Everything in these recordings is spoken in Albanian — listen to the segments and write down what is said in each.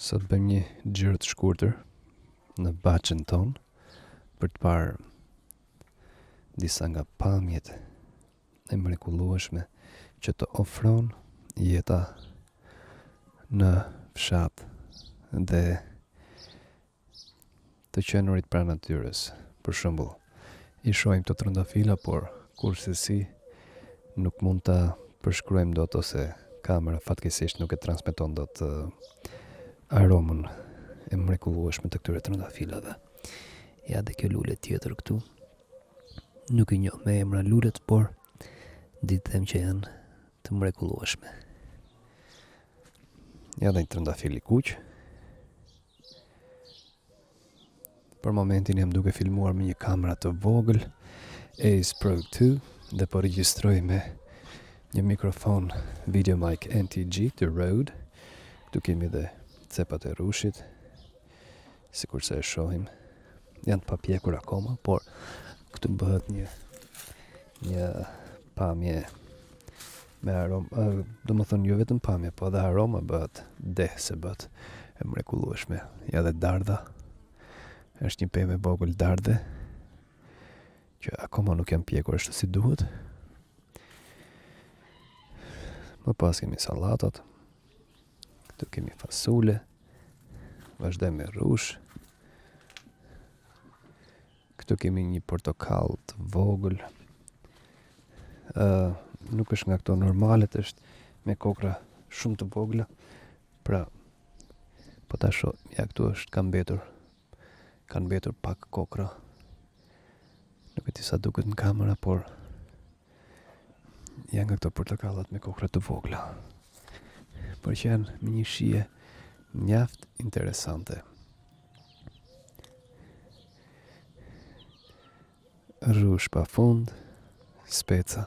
Sot bëjmë një xhiro të shkurtër në Baxhen ton për të parë disa nga pamjet e mrekullueshme që të ofron jeta në fshat dhe të qenurit pranë natyrës. Për shembull, I shohim të trëndafila, por kurse nuk mund ta përshkruajmë dot ose kamera fatkeqësisht nuk e transmeton dot aromën e mrekullueshme të këtyre trëndafilave. Ja dhe kjo lule tjetër këtu. Nuk I njoh me emra lulet, por them që janë të mrekullueshme. Ja dhe një trëndafil I kuq. Për momentin jam duke filmuar me një kamera të vogël Ace Pro 2 dhe po regjistroj me një mikrofon VideoMic NTG të Rode. Këtu kemi dhe cepat e rushit, sikur se e shohim. Janë të papjekur akoma, por këtu bëhet një pamje me aromë, do më thonë jo vetëm pamje, po edhe aroma bëhet se bëhet e mrekullueshme. Ja dhe dardha, është një pemë e vogël dardhe, që akoma nuk janë pjekur ashtu si duhet. Më pas kemi sallatat, këtu kemi fasule, vazhdojmë me rush. Këtu kemi një portokall të vogël. Nuk është nga këto normalet, është me kokra shumë të vogla. Pra, po ta shoh, ja këtu është kanë mbetur pak kokra. Nuk e di sa duket në kamera, por janë nga këto portokallat me kokra të vogla. Por që janë me një shije mjaft interesante. Rrush pa fund, speca.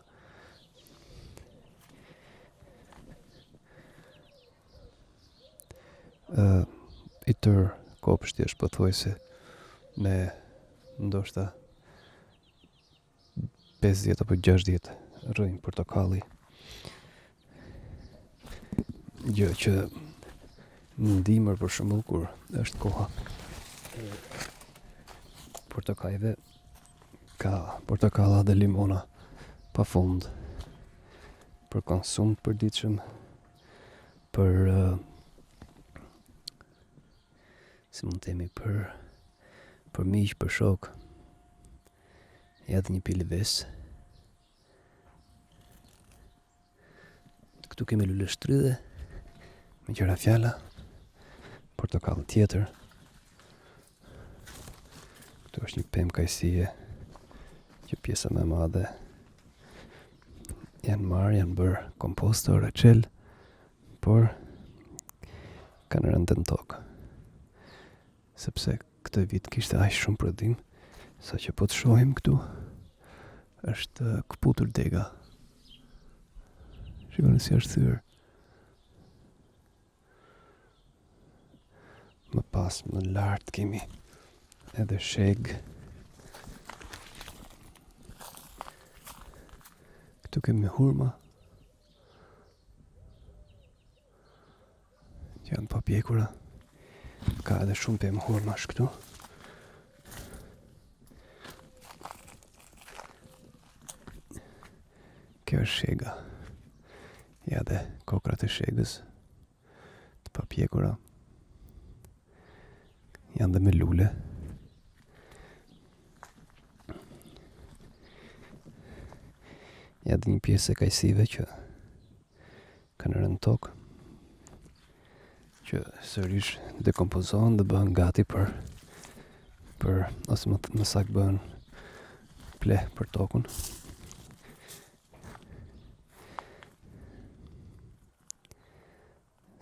I tërë kopshti është pothuajse me ndoshta 50 apo 60 rrënjë portokalli. Gjë që në dimër për shembull kur është koha e portokajve, ka portokalla dhe limona pa fund për konsum të përditshëm, për si mund të themi, për miq, për shok. Ja dhe një pilë ves. Këtu kemi lule shtrydhe me qëra fjala, portokall tjetër. Këtu është një pemë kajsie që pjesa më e madhe janë bërë kompostor, çel, por kanë rënë në tokë. Sepse këtë vit kishte aq shumë prodhim, sa që po të shohim këtu, është këputur dega. Shikoni si është thyer. Më pas, më lart kemi edhe sheg. Këtu kemi hurma, që janë papjekura. Ka edhe shumë pemë hurmash këtu. Kjo është shega. Ja dhe kokrat e shegës të papjekura. Janë dhe me lule. Ja dhe një pjesë e kajsive që kanë rënë tokë, që sërish dekompozohen dhe bëhen gati për ose më saktë bëhen pleh për tokën.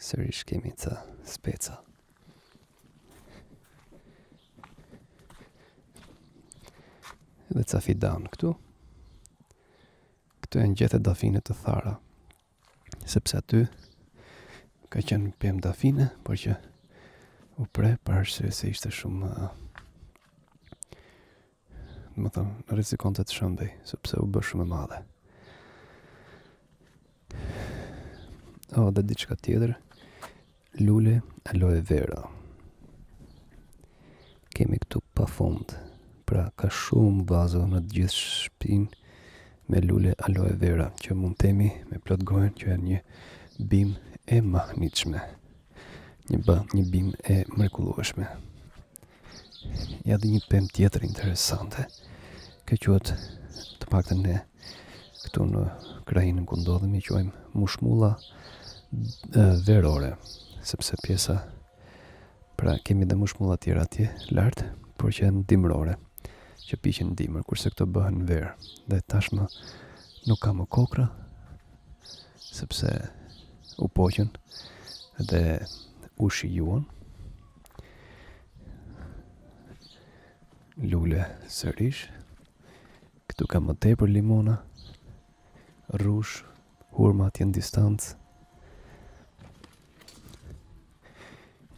Sërish kemi ca speca. Dhe ca fidan këtu. Këtu janë gjethe dafine të thara, sepse aty ka qenë pemë dafine, por që u pre për arsye se ishte shumë më thënë rrezikonte të shëmbej, sepse u bë shumë e madhe. Dhe diçka tjetër, lule aloe vera. Kemi këtu pa fund, pra ka shumë vazo në të gjithë shtëpinë me lule aloe vera, që mund temi me plot gojën që janë një bim e mahnitshme, një bim e mrekullueshme. Ja dhe një pemë tjetër interesante, kjo quhet, të paktën ne këtu në krahinën ku ndodhemi i quajmë mushmulla verore, sepse pjesa, pra kemi dhe mushmulla tjera atje lart, por që janë dimrore, që piqen dimër, kurse këto bëhen verë. Dhe tashmë nuk ka më kokra, sepse u poqën dhe u shijuan. Lule sërish, këtu ka më tepër limona, rrush, hurmat janë distancë.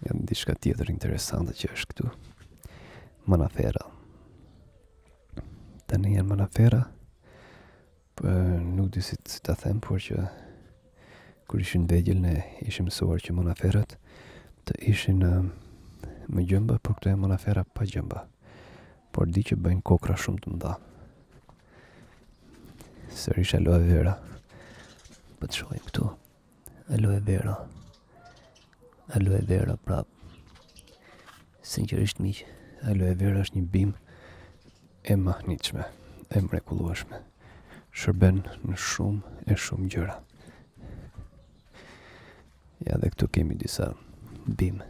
Janë diçka tjetër interesante që është këtu. Manafera. Tani janë manafera, nuk di si ta them, por që kur ishin vegjël ne ishim mësuar që manaferat të ishin me gjëmba, por këto janë manafera pa gjëmba. Por di që bëjnë kokra shumë të mëdha. Sërish aloe vera. Po të shohim këtu. Aloe vera. Aloe vera prap. Sinqerisht miq, aloe vera është një bim e mahnitshme, e mrekullueshme. Shërben në shumë gjëra. Ja dhe këtu kemi disa bim,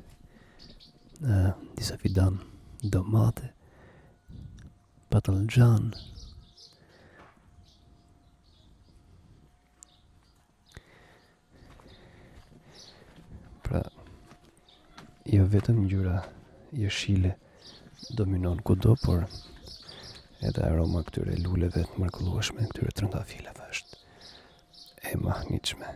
disa fidan domate, patlıcan. Pra, jo vetëm ngjyra jeshile dominon kudo, por edhe aroma këtyre luleve të mrekullueshme, këtyre trëndafileve është e mahnitshme.